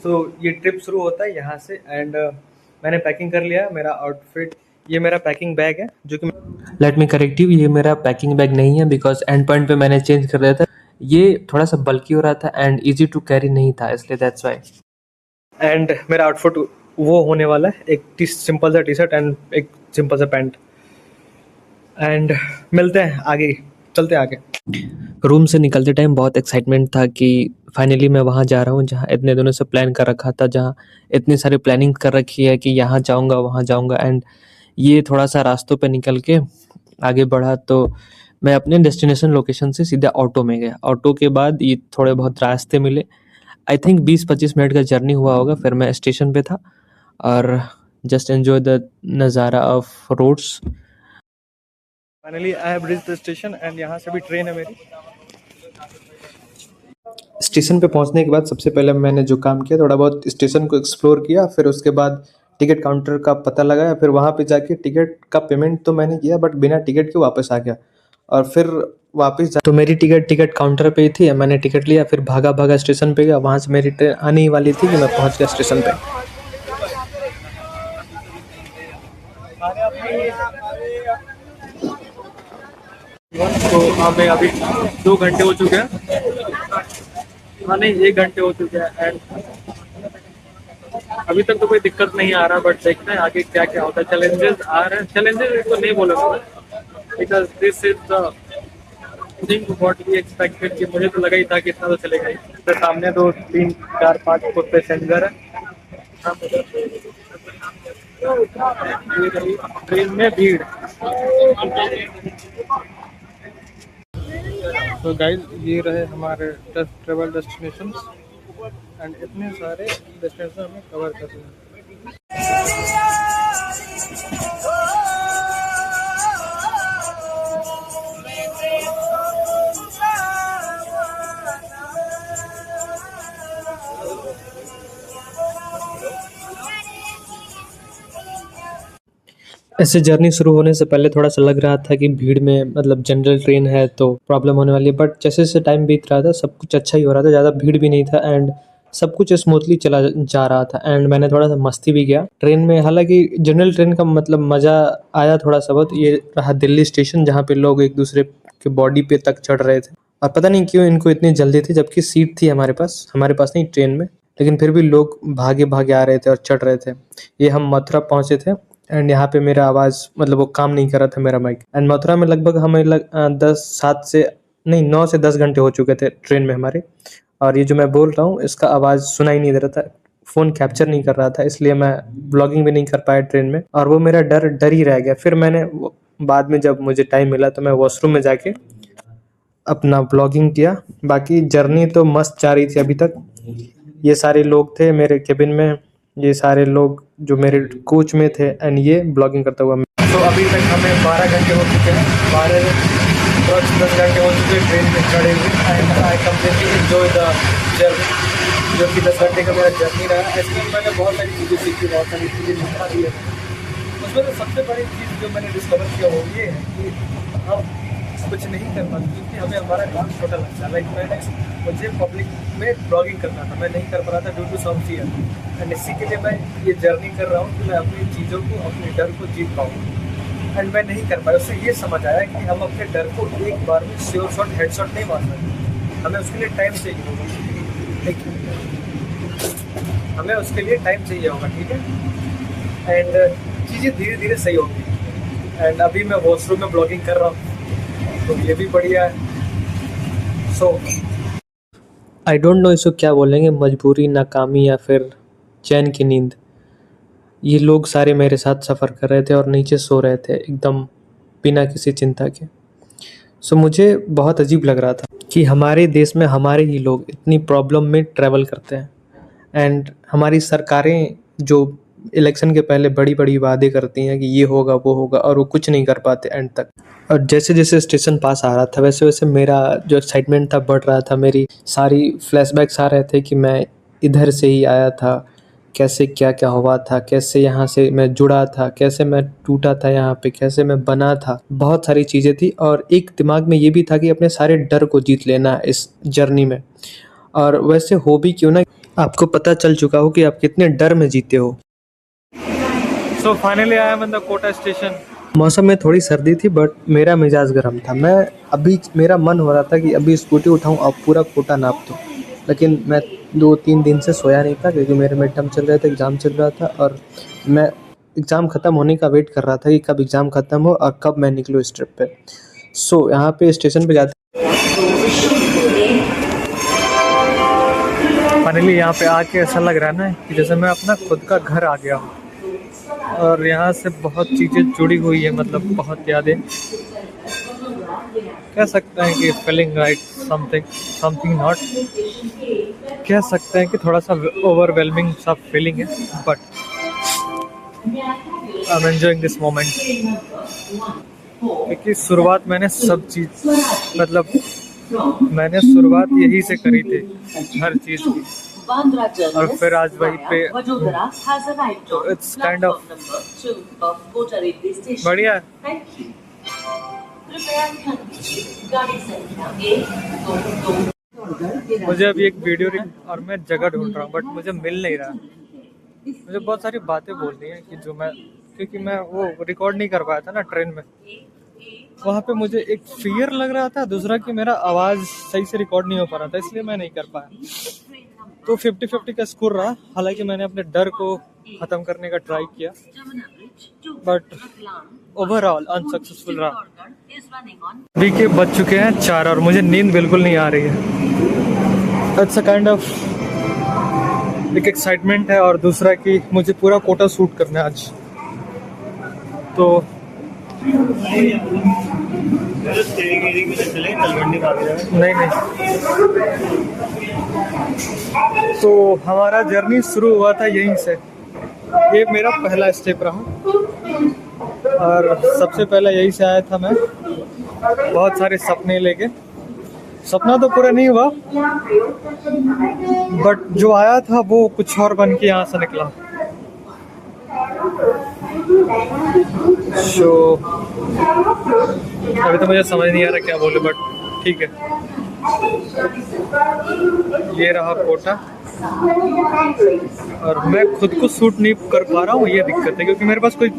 सो ये ट्रिप शुरू होता है यहाँ से एंड मैंने पैकिंग कर लिया मेरा आउटफिट। ये मेरा पैकिंग बैग है जो कि लेट मी करेक्ट यू, ये मेरा पैकिंग बैग नहीं है बिकॉज एंड पॉइंट पे मैंने चेंज कर दिया था। ये थोड़ा सा बल्की हो रहा था एंड इजी टू कैरी नहीं था, इसलिए दैट्स वाई। एंड मेरा आउटफिट वो होने वाला है, एक सिंपल सा टी शर्ट एंड एक सिंपल सा पैंट। एंड मिलते हैं आगे, चलते हैं आगे। रूम से निकलते टाइम बहुत एक्साइटमेंट था कि फाइनली मैं वहाँ जा रहा हूँ जहाँ इतने दिनों से प्लान कर रखा था, जहाँ इतनी सारी प्लानिंग कर रखी है कि यहाँ जाऊँगा वहाँ जाऊँगा। एंड ये थोड़ा सा रास्तों पे निकल के आगे बढ़ा तो मैं अपने डेस्टिनेशन लोकेशन से सीधा ऑटो में गया। ऑटो के बाद ये थोड़े बहुत रास्ते मिले, आई थिंक 20-25 मिनट का जर्नी हुआ होगा। फिर मैं स्टेशन पे था और जस्ट एन्जॉय द नज़ारा of roads. Finally I have reached the station and यहाँ से भी ट्रेन है मेरी। स्टेशन पे पहुँचने के बाद सबसे पहले मैंने जो काम किया, थोड़ा बहुत स्टेशन को एक्सप्लोर किया। फिर उसके बाद टिकट काउंटर का पता लगाया। फिर वहाँ पे जाके टिकट का पेमेंट तो मैंने किया बट बिना टिकट के वापस आ गया। और फिर वापस तो मेरी टिकट काउंटर पे ही थी, मैंने टिकट लिया। फिर भागा स्टेशन पे गया। वहाँ से मेरी ट्रेन आने ही वाली थी कि मैं पहुँच गया स्टेशन पे। तो हमें अभी 2 घंटे हो चुके हैं, हाँ नहीं 1 घंटे हो चुके हैं एंड अभी तक तो कोई दिक्कत नहीं आ रहा। बट देखते हैं आगे क्या क्या होता है। चैलेंजेस आ रहे हैं, चैलेंजेस इसको नहीं बोलूँगा because this is the thing what we expected. कि मुझे तो लगा ही था कि इतना तो चलेगा ही। तो सामने 2 3 4 5 फुट पैसेंजर है। ट्रेन में भीड़। तो गाइस ये रहे हमारे ट्रेवल डेस्टिनेशंस एंड इतने सारे डेस्टिनेशन हमें कवर करने हैं। ऐसे जर्नी शुरू होने से पहले थोड़ा सा लग रहा था कि भीड़ में मतलब जनरल ट्रेन है तो प्रॉब्लम होने वाली है। बट जैसे जैसे टाइम बीत रहा था सब कुछ अच्छा ही हो रहा था, ज़्यादा भीड़ भी नहीं था एंड सब कुछ स्मूथली चला जा रहा था। एंड मैंने थोड़ा सा मस्ती भी किया ट्रेन में। हालांकि जनरल ट्रेन का मतलब मज़ा आया थोड़ा सा बहुत। ये रहा दिल्ली स्टेशन जहाँ पे लोग एक दूसरे के बॉडी पे तक चढ़ रहे थे और पता नहीं क्यों इनको इतनी जल्दी थी, जबकि सीट थी हमारे पास नहीं ट्रेन में, लेकिन फिर भी लोग भागे आ रहे थे और चढ़ रहे थे। ये हम मथुरा पहुँचे थे एंड यहाँ पे मेरा आवाज़ मतलब वो काम नहीं कर रहा था मेरा माइक। एंड मथुरा में लगभग हमें 9 से 10 घंटे हो चुके थे ट्रेन में हमारे। और ये जो मैं बोल रहा हूँ इसका आवाज़ सुनाई नहीं दे रहा था, फ़ोन कैप्चर नहीं कर रहा था, इसलिए मैं ब्लॉगिंग भी नहीं कर पाया ट्रेन में। और वो मेरा डर ही रह गया। फिर मैंने बाद में जब मुझे टाइम मिला तो मैं वॉशरूम में जाके अपना ब्लॉगिंग किया। बाकी जर्नी तो मस्त जा रही थी अभी तक। ये सारे लोग थे मेरे केबिन में, ये सारे लोग जो मेरे कोच में थे एंड ये ब्लॉगिंग करता हुआ। तो अभी तक हमें 12 घंटे हो चुके हैं, 10 घंटे हो चुके हैं ट्रेन में चढ़े हुए and I completely enjoy the journey, जो कि 10 घंटे का मेरा जर्नी रहा। इसमें मैंने बहुत सारी चीज़ें सीखी, बहुत सारी चीज़ें सीखा भी है। उसमें तो सबसे बड़ी चीज़ जो मैंने डिस्कवर किया वो ये है कि हम कुछ नहीं कर पाते क्योंकि हमें हमारा काम छोटा लगता है। लाइक मुझे पब्लिक में ब्लॉगिंग करना था, मैं नहीं कर पा रहा था due to some fear and इसी के लिए मैं ये जर्नी कर रहा हूँ कि मैं अपनी चीज़ों को, अपने डर को जीत पाऊँ। एंड मैं नहीं कर पाया। उससे ये समझ आया कि हम अपने डर को एक बार में श्योर शॉट हेडशॉट नहीं मार सकते, हमें उसके लिए टाइम चाहिए होगा। हमें उसके लिए टाइम चाहिए होगा, ठीक है। एंड चीज़ें धीरे धीरे सही होंगी। एंड अभी मैं वॉशरूम में ब्लॉगिंग कर रहा हूँ तो ये भी बढ़िया है। सो आई डोंट नो इसको क्या बोलेंगे, मजबूरी, नाकामी या फिर चैन की नींद। ये लोग सारे मेरे साथ सफ़र कर रहे थे और नीचे सो रहे थे एकदम बिना किसी चिंता के। सो मुझे बहुत अजीब लग रहा था कि हमारे देश में हमारे ही लोग इतनी प्रॉब्लम में ट्रैवल करते हैं एंड हमारी सरकारें जो इलेक्शन के पहले बड़ी वादे करती हैं कि ये होगा वो होगा और वो कुछ नहीं कर पाते एंड तक। और जैसे जैसे स्टेशन पास आ रहा था वैसे वैसे मेरा जो एक्साइटमेंट था बढ़ रहा था। मेरी सारी फ्लैशबैक्स आ रहे थे कि मैं इधर से ही आया था, कैसे क्या क्या हुआ था, कैसे यहाँ से मैं जुड़ा था, कैसे मैं टूटा था यहाँ पे, कैसे मैं बना था। बहुत सारी चीज़ें थी और एक दिमाग में ये भी था कि अपने सारे डर को जीत लेना इस जर्नी में। और वैसे हो भी क्यों ना, आपको पता चल चुका हो कि आप कितने डर में जीते हो। So finally I am in the Kota station. मौसम में थोड़ी सर्दी थी बट मेरा मिजाज गर्म था। मैं अभी मेरा मन हो रहा था कि अभी स्कूटी उठाऊं और पूरा कोटा नाप दूं, लेकिन मैं 2-3 दिन से सोया नहीं था क्योंकि मेरे मिड टर्म चल रहे थे, एग्ज़ाम चल रहा था और मैं एग्ज़ाम ख़त्म होने का वेट कर रहा था कि कब एग्ज़ाम ख़त्म हो और कब मैं निकलूँ इस ट्रिप पे। सो यहाँ पे स्टेशन पे जाते फाइनली यहाँ पे आके ऐसा लग रहा है ना कि जैसे मैं अपना खुद का घर आ गया हूँ। और यहाँ से बहुत चीज़ें जुड़ी हुई है, मतलब बहुत यादें, कह सकते हैं कि फीलिंग लाइक समथिंग नॉट, कह सकते हैं कि थोड़ा सा ओवरवेलमिंग सा फीलिंग है, but I am enjoying this moment. क्योंकि शुरुआत मैंने सब चीज़, मतलब मैंने शुरुआत यही से करी थी हर चीज़ की, और फिर आज वहीं पे इट्स काइंड ऑफ बढ़िया। मुझे अभी एक वीडियो और मैं जगह ढूंढ रहा हूँ बट मुझे मिल नहीं रहा। मुझे बहुत सारी बातें बोलनी है कि जो मैं, क्योंकि मैं वो रिकॉर्ड नहीं कर पाया था ना ट्रेन में, वहाँ पे मुझे एक फियर लग रहा था, दूसरा कि मेरा आवाज़ सही से रिकॉर्ड नहीं हो पा रहा था, इसलिए मैं नहीं कर पाया। तो 50-50 का स्कोर रहा। हालांकि मैंने अपने डर को ख़त्म करने का ट्राई किया बट ओवरऑल अनसक्सेसफुल रहा। अभी के बज चुके हैं 4 और मुझे नींद बिल्कुल नहीं आ रही है। इट्स अ काइंड ऑफ एक एक्साइटमेंट है और दूसरा कि मुझे पूरा कोटा शूट करना है आज। तो नहीं, तो हमारा जर्नी शुरू हुआ था यहीं से। ये मेरा पहला स्टेप रहा और सबसे पहले यहीं से आया था मैं, बहुत सारे सपने लेके। सपना तो पूरा नहीं हुआ बट जो आया था वो कुछ और बन के यहाँ से निकला। तो अभी तो मुझे समझ नहीं आ रहा क्या बोले, बट ठीक है। ये रहा कोटा और मैं खुद को शूट नहीं कर पा रहा हूँ, ये दिक्कत है, क्योंकि मेरे पास कोई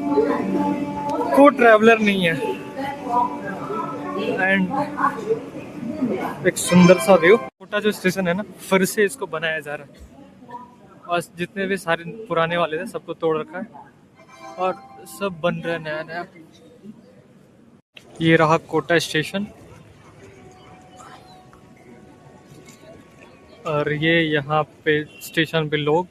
को ट्रैवलर नहीं है। एंड एक सुंदर सा व्यू। कोटा जो स्टेशन है ना, फिर से इसको बनाया जा रहा है और जितने भी सारे पुराने वाले थे सबको तोड़ रखा है और सब बन रहा है नया नया। ये रहा कोटा स्टेशन और ये यहाँ पे स्टेशन पे लोग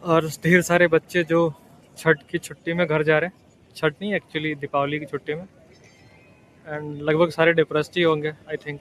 और ढेर सारे बच्चे जो छठ की छुट्टी में घर जा रहे हैं। छठ नहीं, एक्चुअली दीपावली की छुट्टी में। एंड लगभग सारे डिप्रेस्ड ही होंगे आई थिंक।